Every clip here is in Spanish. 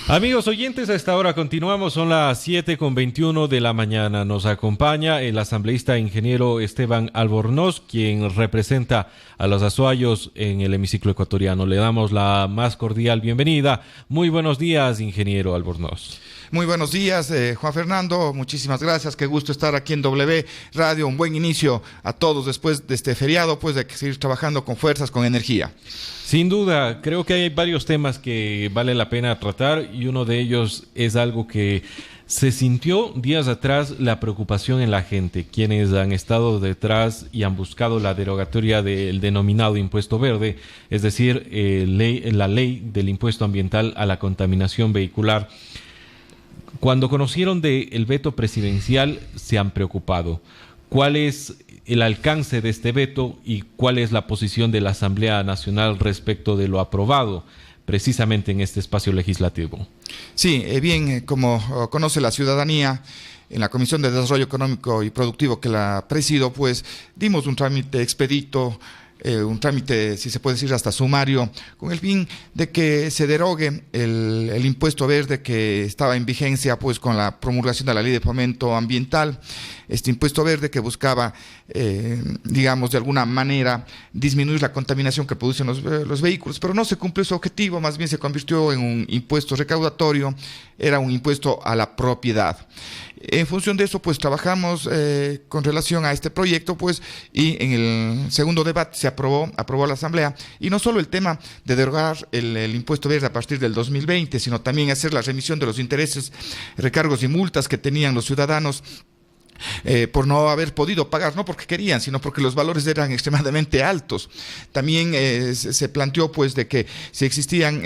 Amigos oyentes, a esta hora continuamos, son las 7:21 de la mañana. Nos acompaña el asambleísta ingeniero Esteban Albornoz, quien representa a los azuayos en el hemiciclo ecuatoriano. Le damos la más cordial bienvenida. Muy buenos días, ingeniero Albornoz. Muy buenos días, Juan Fernando, muchísimas gracias, qué gusto estar aquí en W Radio, un buen inicio a todos después de este feriado, pues de seguir trabajando con fuerzas, con energía. Sin duda, creo que hay varios temas que vale la pena tratar y uno de ellos es algo que se sintió días atrás, la preocupación en la gente, quienes han estado detrás y han buscado la derogatoria del denominado impuesto verde, es decir, la ley del impuesto ambiental a la contaminación vehicular. Cuando conocieron del veto presidencial, se han preocupado. ¿Cuál es el alcance de este veto y cuál es la posición de la Asamblea Nacional respecto de lo aprobado precisamente en este espacio legislativo? Sí, bien, como conoce la ciudadanía, en la Comisión de Desarrollo Económico y Productivo que la presido, pues dimos un trámite expedito, un trámite, si se puede decir, hasta sumario, con el fin de que se derogue el impuesto verde que estaba en vigencia pues con la promulgación de la Ley de Fomento Ambiental. Este impuesto verde que buscaba, digamos, de alguna manera disminuir la contaminación que producen los vehículos, pero no se cumplió su objetivo, más bien se convirtió en un impuesto recaudatorio, era un impuesto a la propiedad. En función de eso, pues trabajamos con relación a este proyecto, pues, y en el segundo debate se aprobó la Asamblea, y no solo el tema de derogar el impuesto verde a partir del 2020, sino también hacer la remisión de los intereses, recargos y multas que tenían los ciudadanos por no haber podido pagar, no porque querían, sino porque los valores eran extremadamente altos. También se planteó pues de que si existían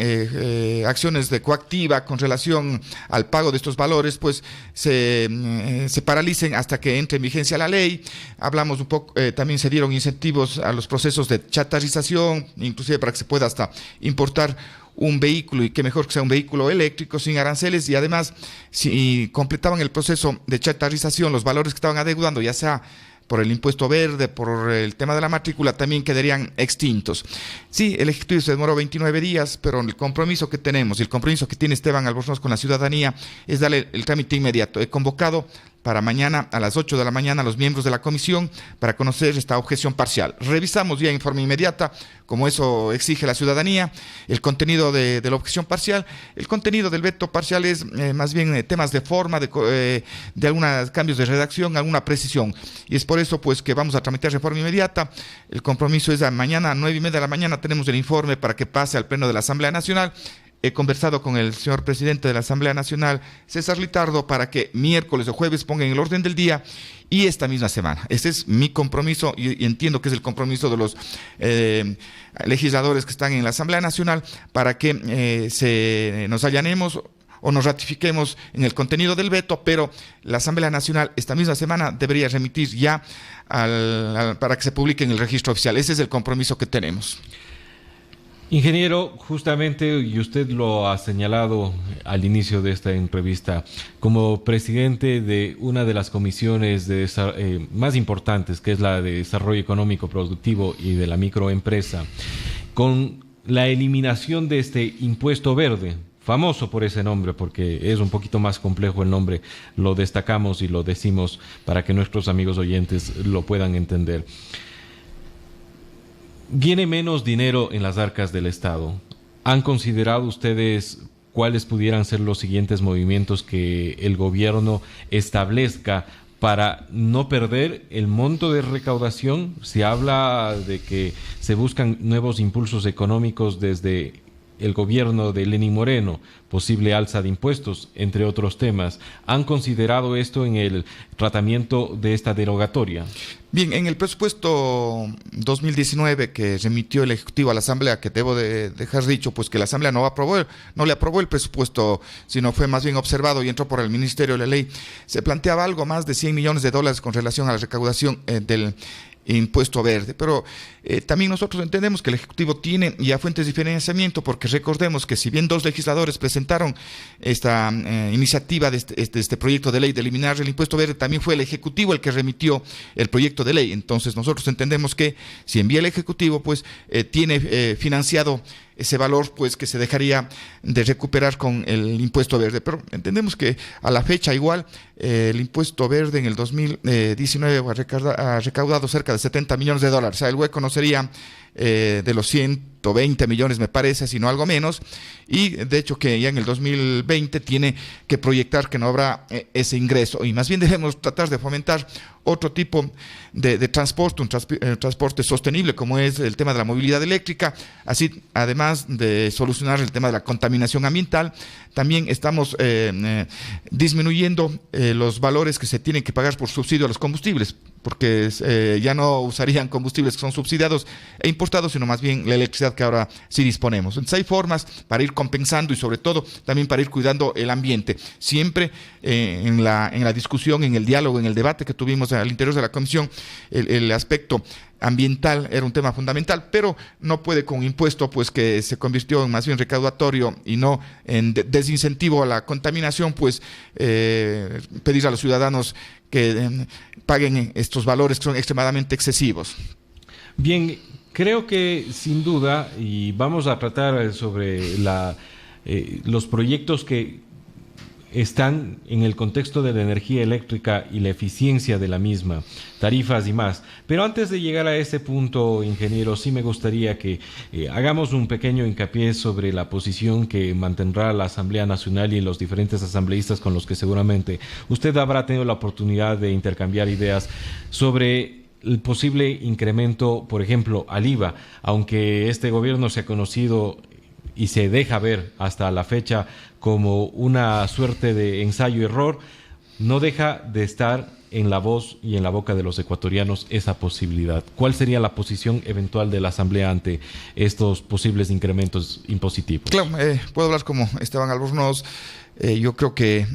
acciones de coactiva con relación al pago de estos valores, pues se paralicen hasta que entre en vigencia la ley. Hablamos un poco, también se dieron incentivos a los procesos de chatarrización, inclusive para que se pueda hasta importar un vehículo, y que mejor que sea un vehículo eléctrico sin aranceles, y además si completaban el proceso de chatarrización, los valores que estaban adeudando, ya sea por el impuesto verde, por el tema de la matrícula, también quedarían extintos. Sí, el Ejecutivo se demoró 29 días, pero el compromiso que tenemos y el compromiso que tiene Esteban Albornoz con la ciudadanía es darle el trámite inmediato. He convocado para mañana a las 8 de la mañana a los miembros de la comisión para conocer esta objeción parcial. Revisamos ya en forma inmediata, como eso exige la ciudadanía, el contenido de la objeción parcial. El contenido del veto parcial es más bien temas de forma, de algunos cambios de redacción, alguna precisión. Y es por eso pues que vamos a tramitar de forma inmediata. El compromiso es a mañana a 9:30 de la mañana tenemos el informe para que pase al Pleno de la Asamblea Nacional. He conversado con el señor presidente de la Asamblea Nacional, César Litardo, para que miércoles o jueves pongan en el orden del día y esta misma semana. Ese es mi compromiso y entiendo que es el compromiso de los legisladores que están en la Asamblea Nacional para que nos allanemos o nos ratifiquemos en el contenido del veto, pero la Asamblea Nacional esta misma semana debería remitir ya para que se publique en el registro oficial. Ese es el compromiso que tenemos. Ingeniero, justamente, y usted lo ha señalado al inicio de esta entrevista, como presidente de una de las comisiones más importantes, que es la de Desarrollo Económico Productivo y de la microempresa, con la eliminación de este impuesto verde, famoso por ese nombre, porque es un poquito más complejo el nombre, lo destacamos y lo decimos para que nuestros amigos oyentes lo puedan entender. Viene menos dinero en las arcas del Estado. ¿Han considerado ustedes cuáles pudieran ser los siguientes movimientos que el gobierno establezca para no perder el monto de recaudación? Se habla de que se buscan nuevos impulsos económicos desde el gobierno de Lenín Moreno, posible alza de impuestos, entre otros temas. ¿Han considerado esto en el tratamiento de esta derogatoria? Bien, en el presupuesto 2019 que remitió el Ejecutivo a la Asamblea, que debo de dejar dicho, pues que la Asamblea no le aprobó el presupuesto, sino fue más bien observado y entró por el Ministerio de la Ley, se planteaba algo más de $100 millones con relación a la recaudación del impuesto verde, pero también nosotros entendemos que el Ejecutivo tiene ya fuentes de financiamiento, porque recordemos que si bien 2 legisladores presentaron esta iniciativa de este proyecto de ley de eliminar el impuesto verde, también fue el Ejecutivo el que remitió el proyecto de ley. Entonces nosotros entendemos que si envía el Ejecutivo, pues tiene financiado ese valor pues que se dejaría de recuperar con el impuesto verde. Pero entendemos que a la fecha igual el impuesto verde en el 2019 ha recaudado cerca de 70 millones de dólares. O sea, el hueco no sería de los 120 millones, me parece, sino algo menos, y de hecho que ya en el 2020 tiene que proyectar que no habrá ese ingreso, y más bien debemos tratar de fomentar otro tipo de transporte, un transporte sostenible, como es el tema de la movilidad eléctrica. Así, además de solucionar el tema de la contaminación ambiental, también estamos disminuyendo los valores que se tienen que pagar por subsidio a los combustibles, porque ya no usarían combustibles que son subsidiados e importados, sino más bien la electricidad que ahora sí disponemos. Entonces hay formas para ir compensando y sobre todo también para ir cuidando el ambiente. Siempre en la discusión, en el diálogo, en el debate que tuvimos al interior de la comisión, el aspecto ambiental era un tema fundamental, pero no puede con un impuesto pues que se convirtió en más bien recaudatorio y no en desincentivo a la contaminación, pues pedir a los ciudadanos que paguen estos valores que son extremadamente excesivos. Bien, creo que sin duda, y vamos a tratar sobre los proyectos que están en el contexto de la energía eléctrica y la eficiencia de la misma, tarifas y más. Pero antes de llegar a ese punto, ingeniero, sí me gustaría que hagamos un pequeño hincapié sobre la posición que mantendrá la Asamblea Nacional y los diferentes asambleístas con los que seguramente usted habrá tenido la oportunidad de intercambiar ideas sobre el posible incremento, por ejemplo, al IVA, aunque este gobierno se ha conocido y se deja ver hasta la fecha como una suerte de ensayo-error, no deja de estar en la voz y en la boca de los ecuatorianos esa posibilidad. ¿Cuál sería la posición eventual de la Asamblea ante estos posibles incrementos impositivos? Claro, puedo hablar como Esteban Albornoz. Yo creo que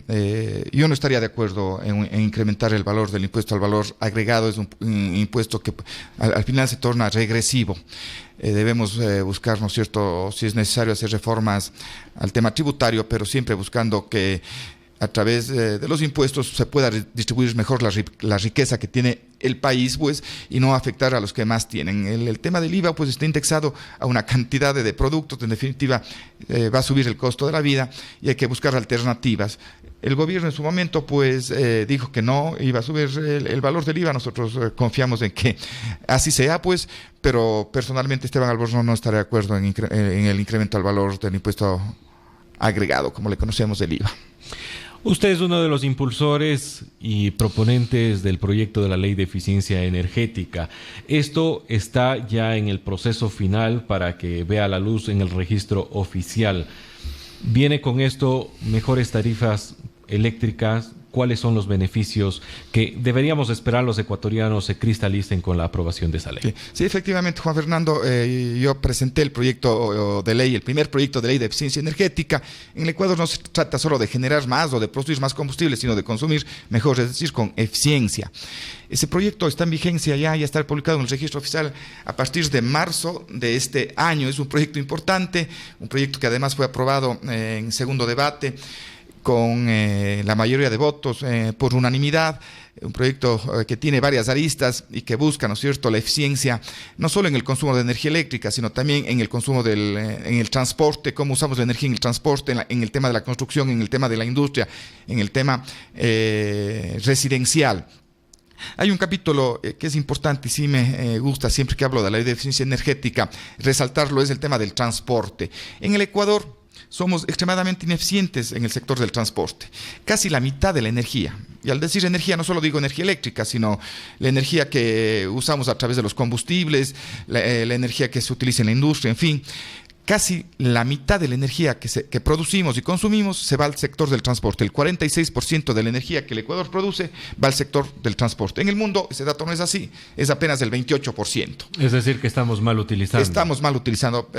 yo no estaría de acuerdo en incrementar el valor del impuesto al valor agregado. Es un impuesto que al final se torna regresivo. Debemos buscar, ¿no es cierto?, si es necesario hacer reformas al tema tributario, pero siempre buscando que a través de los impuestos se pueda distribuir mejor la riqueza que tiene el país, pues, y no afectar a los que más tienen. El tema del IVA pues está indexado a una cantidad de productos, en definitiva va a subir el costo de la vida y hay que buscar alternativas. El gobierno en su momento pues dijo que no iba a subir el valor del IVA. Nosotros confiamos en que así sea, pues, pero personalmente Esteban Albornoz no estaría de acuerdo en el incremento al valor del impuesto agregado, como le conocemos, del IVA. Usted es uno de los impulsores y proponentes del proyecto de la Ley de Eficiencia Energética. Esto está ya en el proceso final para que vea la luz en el registro oficial. ¿Viene con esto mejores tarifas eléctricas? ¿Cuáles son los beneficios que deberíamos esperar los ecuatorianos se cristalicen con la aprobación de esa ley? Sí, efectivamente, Juan Fernando, yo presenté el proyecto de ley, el primer proyecto de ley de eficiencia energética. En el Ecuador no se trata solo de generar más o de producir más combustible, sino de consumir mejor, es decir, con eficiencia. Ese proyecto está en vigencia ya está publicado en el registro oficial a partir de marzo de este año. Es un proyecto importante, un proyecto que además fue aprobado en segundo debate con la mayoría de votos por unanimidad, un proyecto que tiene varias aristas y que busca, ¿no es cierto?, la eficiencia, no solo en el consumo de energía eléctrica, sino también en el consumo en el transporte, cómo usamos la energía en el transporte, en el tema de la construcción, en el tema de la industria, en el tema residencial. Hay un capítulo que es importante y sí me gusta siempre que hablo de la ley de eficiencia energética resaltarlo, es el tema del transporte. En el Ecuador somos extremadamente ineficientes en el sector del transporte. Casi la mitad de la energía, y al decir energía no solo digo energía eléctrica, sino la energía que usamos a través de los combustibles, la energía que se utiliza en la industria, en fin, casi la mitad de la energía que producimos y consumimos se va al sector del transporte. El 46% de la energía que el Ecuador produce va al sector del transporte. En el mundo ese dato no es así, es apenas el 28%. Es decir, que estamos mal utilizando. Estamos mal utilizando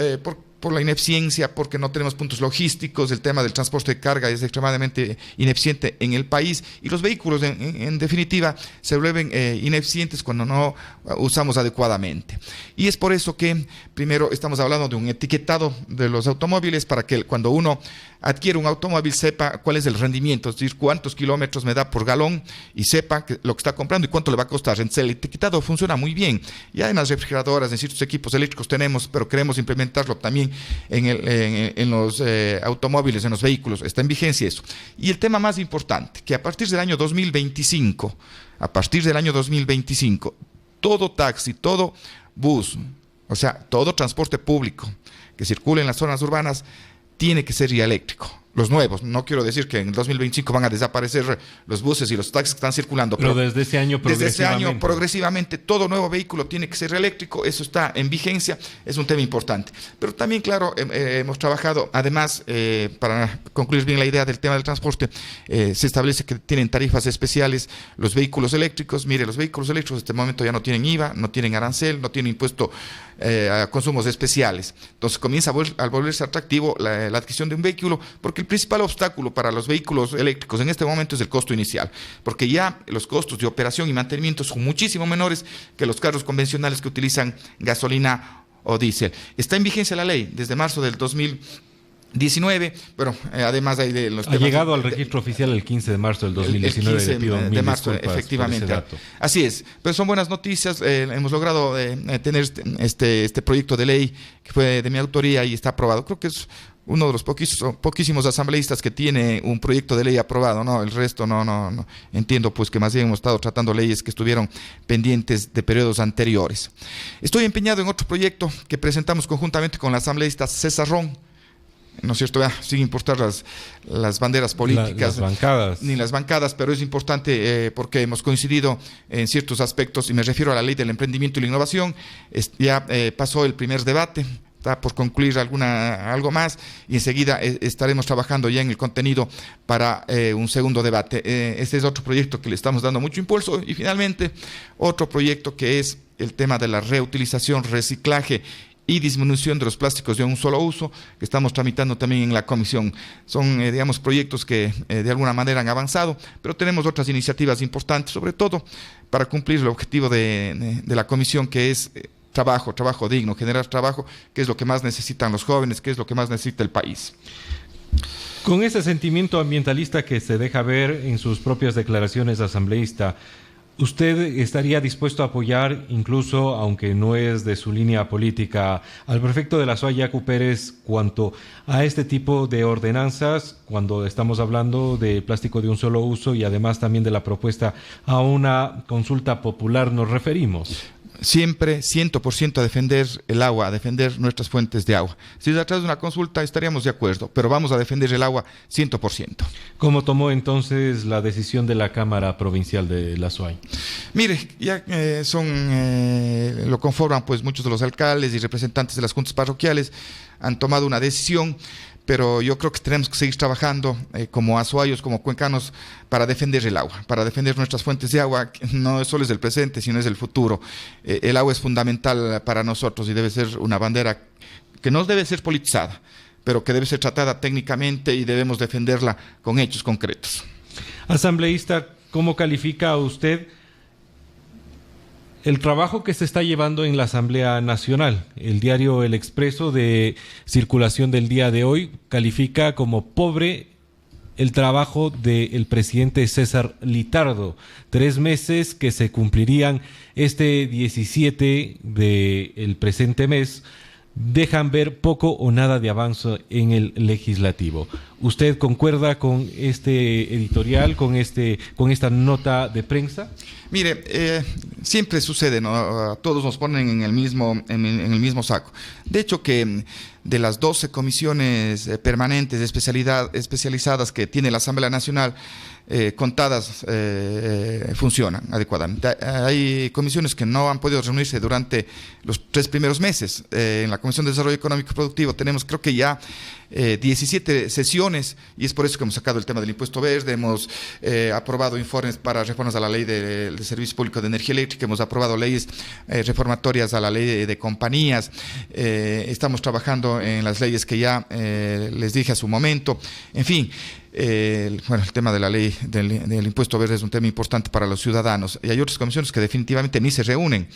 por la ineficiencia, porque no tenemos puntos logísticos, el tema del transporte de carga es extremadamente ineficiente en el país y los vehículos en definitiva se vuelven ineficientes cuando no usamos adecuadamente. Y es por eso que primero estamos hablando de un etiquetado de los automóviles para que cuando uno adquiere un automóvil sepa cuál es el rendimiento, es decir, cuántos kilómetros me da por galón y sepa lo que está comprando y cuánto le va a costar. Entonces el etiquetado funciona muy bien. Ya en las refrigeradoras, en ciertos equipos eléctricos tenemos, pero queremos implementarlo también en los automóviles, en los vehículos. Está en vigencia eso. Y el tema más importante, que a partir del año 2025, todo taxi, todo bus, o sea, todo transporte público que circule en las zonas urbanas tiene que ser ya eléctrico. Los nuevos, no quiero decir que en 2025 van a desaparecer los buses y los taxis que están circulando. Pero desde ese año progresivamente todo nuevo vehículo tiene que ser eléctrico, eso está en vigencia, es un tema importante. Pero también, claro, hemos trabajado, además, para concluir bien la idea del tema del transporte, se establece que tienen tarifas especiales los vehículos eléctricos. Mire, los vehículos eléctricos en este momento ya no tienen IVA, no tienen arancel, no tienen impuesto a consumos especiales. Entonces comienza a volverse atractivo la adquisición de un vehículo, porque el principal obstáculo para los vehículos eléctricos en este momento es el costo inicial, porque ya los costos de operación y mantenimiento son muchísimo menores que los carros convencionales que utilizan gasolina o diésel. Está en vigencia la ley desde marzo del 2019, pero además hay de los temas. Ha llegado al registro oficial el 15 de marzo del 2019. El 15 de marzo, efectivamente. Así es, pero son buenas noticias. Hemos logrado tener este proyecto de ley que fue de mi autoría y está aprobado. Creo que es uno de los poquísimos asambleístas que tiene un proyecto de ley aprobado, ¿no? El resto no. Entiendo pues que más bien hemos estado tratando leyes que estuvieron pendientes de periodos anteriores. Estoy empeñado en otro proyecto que presentamos conjuntamente con la asambleísta César Ron, ¿no es cierto? Sin importar las banderas políticas, ni las bancadas, pero es importante porque hemos coincidido en ciertos aspectos, y me refiero a la ley del emprendimiento y la innovación. Ya pasó el primer debate, está por concluir algo más, y enseguida estaremos trabajando ya en el contenido para un segundo debate. Este es otro proyecto que le estamos dando mucho impulso. Y finalmente, otro proyecto que es el tema de la reutilización, reciclaje y disminución de los plásticos de un solo uso, que estamos tramitando también en la comisión. Son, proyectos que de alguna manera han avanzado, pero tenemos otras iniciativas importantes, sobre todo para cumplir el objetivo de la comisión, que es trabajo digno, generar trabajo, que es lo que más necesitan los jóvenes, que es lo que más necesita el país. Con ese sentimiento ambientalista que se deja ver en sus propias declaraciones de asambleísta, ¿usted estaría dispuesto a apoyar, incluso aunque no es de su línea política, al prefecto de la SOA, Yacu Pérez, cuanto a este tipo de ordenanzas, cuando estamos hablando de plástico de un solo uso y además también de la propuesta a una consulta popular nos referimos? Siempre 100% a defender el agua, a defender nuestras fuentes de agua. Si es a través de una consulta estaríamos de acuerdo, pero vamos a defender el agua 100%. ¿Cómo tomó entonces la decisión de la Cámara Provincial de la SOAY? Mire, ya lo conforman pues muchos de los alcaldes y representantes de las juntas parroquiales, han tomado una decisión, pero yo creo que tenemos que seguir trabajando como azuayos, como cuencanos, para defender el agua, para defender nuestras fuentes de agua, que no solo es del presente, sino es del futuro. El agua es fundamental para nosotros y debe ser una bandera que no debe ser politizada, pero que debe ser tratada técnicamente y debemos defenderla con hechos concretos. Asambleísta, ¿cómo califica usted el trabajo que se está llevando en la Asamblea Nacional? El diario El Expreso, de circulación del día de hoy, califica como pobre el trabajo del presidente César Litardo. 3 meses que se cumplirían este 17 del presente mes dejan ver poco o nada de avance en el legislativo. ¿Usted concuerda con este editorial, con esta nota de prensa? Mire, siempre sucede, ¿no? Todos nos ponen en el mismo saco. De hecho, que de las 12 comisiones permanentes especializadas que tiene la Asamblea Nacional, contadas funcionan adecuadamente. Hay comisiones que no han podido reunirse durante los 3 primeros meses. En la Comisión de Desarrollo Económico y Productivo tenemos, creo que ya 17 sesiones, y es por eso que hemos sacado el tema del impuesto verde. Hemos aprobado informes para reformas a la ley de Servicio Público de Energía Eléctrica, hemos aprobado leyes reformatorias a la ley de compañías, estamos trabajando en las leyes que ya les dije a su momento. En fin, el tema de la ley del impuesto verde es un tema importante para los ciudadanos, y hay otras comisiones que definitivamente ni se reúnen.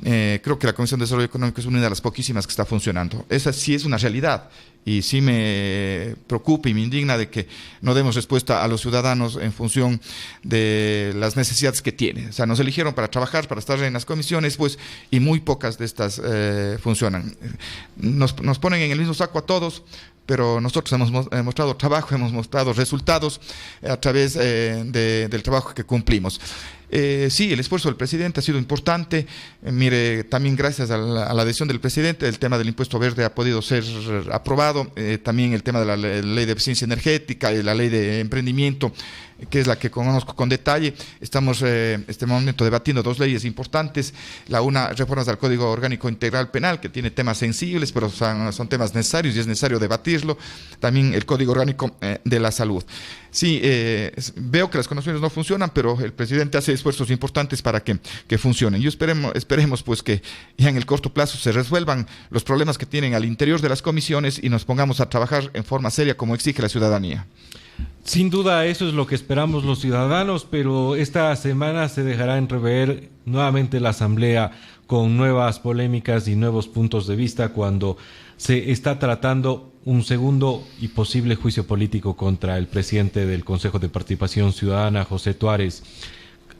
Creo que la Comisión de Desarrollo Económico es una de las poquísimas que está funcionando. Esa sí es una realidad, y sí me preocupa y me indigna de que no demos respuesta a los ciudadanos en función de las necesidades que tienen. O sea, nos eligieron para trabajar, para estar en las comisiones, pues, y muy pocas de estas funcionan. Nos ponen en el mismo saco a todos, pero nosotros hemos mostrado trabajo, hemos mostrado resultados a través del trabajo que cumplimos. Sí, el esfuerzo del presidente ha sido importante. Mire, también gracias a la adhesión del presidente, el tema del impuesto verde ha podido ser aprobado. También el tema de la ley de eficiencia energética y la ley de emprendimiento, que es la que conozco con detalle. Estamos este momento debatiendo dos leyes importantes. La una, reformas al Código Orgánico Integral Penal, que tiene temas sensibles, pero son temas necesarios y es necesario debatirlo. También el Código Orgánico de la Salud. Sí, veo que las comisiones no funcionan, pero el presidente hace esfuerzos importantes para que funcionen. Y esperemos pues que ya en el corto plazo se resuelvan los problemas que tienen al interior de las comisiones y nos pongamos a trabajar en forma seria como exige la ciudadanía. Sin duda eso es lo que esperamos los ciudadanos, pero esta semana se dejará entrever nuevamente la Asamblea con nuevas polémicas y nuevos puntos de vista cuando se está tratando un segundo y posible juicio político contra el presidente del Consejo de Participación Ciudadana, José Tuárez.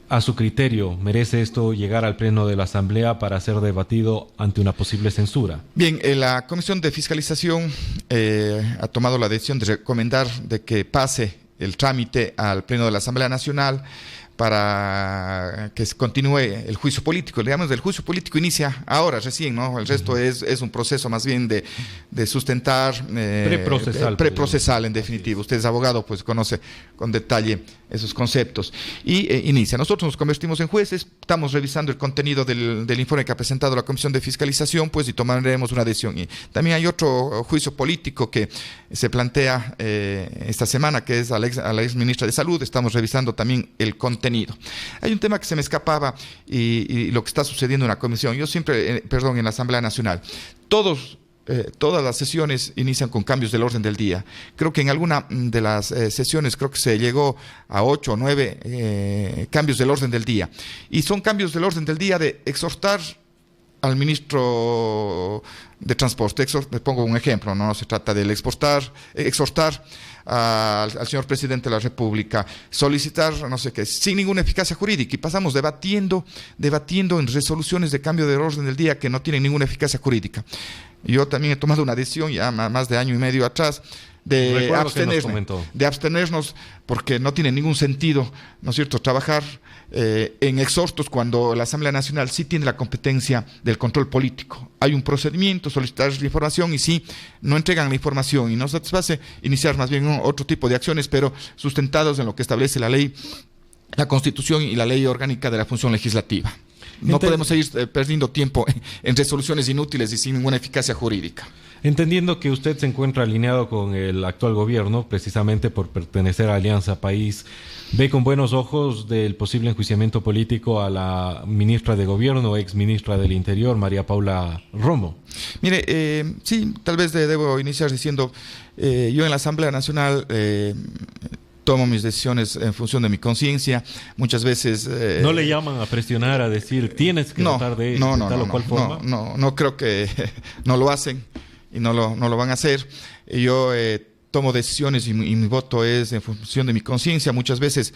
A su criterio, ¿merece esto llegar al pleno de la Asamblea para ser debatido ante una posible censura? Bien, la Comisión de Fiscalización ha tomado la decisión de recomendar de que pase el trámite al pleno de la Asamblea Nacional para que se continúe el juicio político. Digamos, el juicio político inicia ahora, recién, ¿no? El resto es un proceso más bien de sustentar... preprocesal, en definitiva. Usted es abogado, pues conoce con detalle esos conceptos. Y inicia. Nosotros nos convertimos en jueces, estamos revisando el contenido del informe que ha presentado la Comisión de Fiscalización, pues, y tomaremos una decisión. Y también hay otro juicio político que se plantea esta semana, que es a la ex ministra de Salud. Estamos revisando también el contenido. Hay un tema que se me escapaba y lo que está sucediendo en la comisión. Yo siempre, en la Asamblea Nacional, todas las sesiones inician con cambios del orden del día. Creo que en alguna de las sesiones creo que se llegó a 8 o 9 cambios del orden del día. Y son cambios del orden del día de exhortar al ministro de Transporte. Le pongo un ejemplo, no se trata de exhortar al señor presidente de la República, solicitar no sé qué, sin ninguna eficacia jurídica, y pasamos debatiendo en resoluciones de cambio del orden del día que no tienen ninguna eficacia jurídica. Yo también he tomado una decisión ya más de año y medio atrás de abstenernos porque no tiene ningún sentido, ¿no es cierto?, trabajar en exhortos cuando la Asamblea Nacional sí tiene la competencia del control político. Hay un procedimiento, solicitar la información, y si no entregan la información y no satisface, iniciar más bien otro tipo de acciones, pero sustentados en lo que establece la ley, la Constitución y la Ley Orgánica de la Función Legislativa. No podemos seguir perdiendo tiempo en resoluciones inútiles y sin ninguna eficacia jurídica. Entendiendo que usted se encuentra alineado con el actual gobierno, precisamente por pertenecer a Alianza País, ¿ve con buenos ojos del posible enjuiciamiento político a la ministra de Gobierno, ex ministra del Interior, María Paula Romo? Mire, sí, tal vez debo iniciar diciendo, yo en la Asamblea Nacional... tomo mis decisiones en función de mi conciencia. Muchas veces... ¿No le llaman a presionar, a decir, tienes que votar de tal o cual forma? No creo que no lo hacen y no lo van a hacer. Yo tomo decisiones y mi voto es en función de mi conciencia. Muchas veces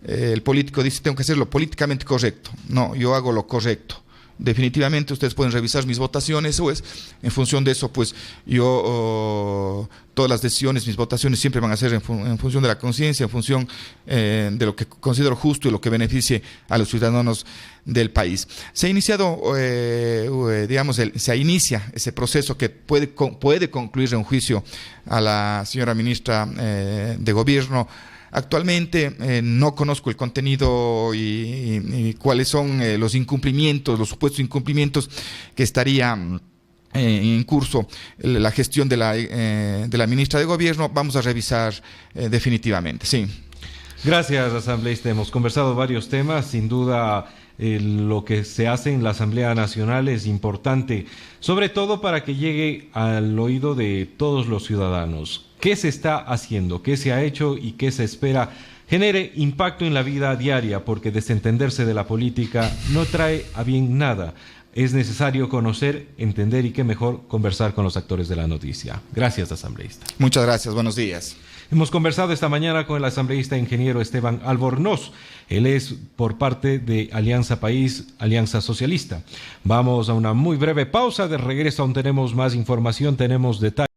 el político dice, tengo que hacer lo políticamente correcto. No, yo hago lo correcto. Definitivamente ustedes pueden revisar mis votaciones, pues en función de eso, pues yo todas las decisiones, mis votaciones siempre van a ser en función de la conciencia, en función de lo que considero justo y lo que beneficie a los ciudadanos del país. Se ha iniciado, se inicia ese proceso que puede concluir en un juicio a la señora ministra de Gobierno. Actualmente no conozco el contenido y cuáles son los supuestos incumplimientos que estaría en curso la gestión de la ministra de Gobierno. Vamos a revisar definitivamente, sí. Gracias, asambleísta. Hemos conversado varios temas. Sin duda, lo que se hace en la Asamblea Nacional es importante, sobre todo para que llegue al oído de todos los ciudadanos. ¿Qué se está haciendo? ¿Qué se ha hecho? ¿Y qué se espera? Genere impacto en la vida diaria, porque desentenderse de la política no trae a bien nada. Es necesario conocer, entender y qué mejor conversar con los actores de la noticia. Gracias, asambleísta. Muchas gracias, buenos días. Hemos conversado esta mañana con el asambleísta ingeniero Esteban Albornoz. Él es por parte de Alianza País, Alianza Socialista. Vamos a una muy breve pausa. De regreso aún tenemos más información, tenemos detalles.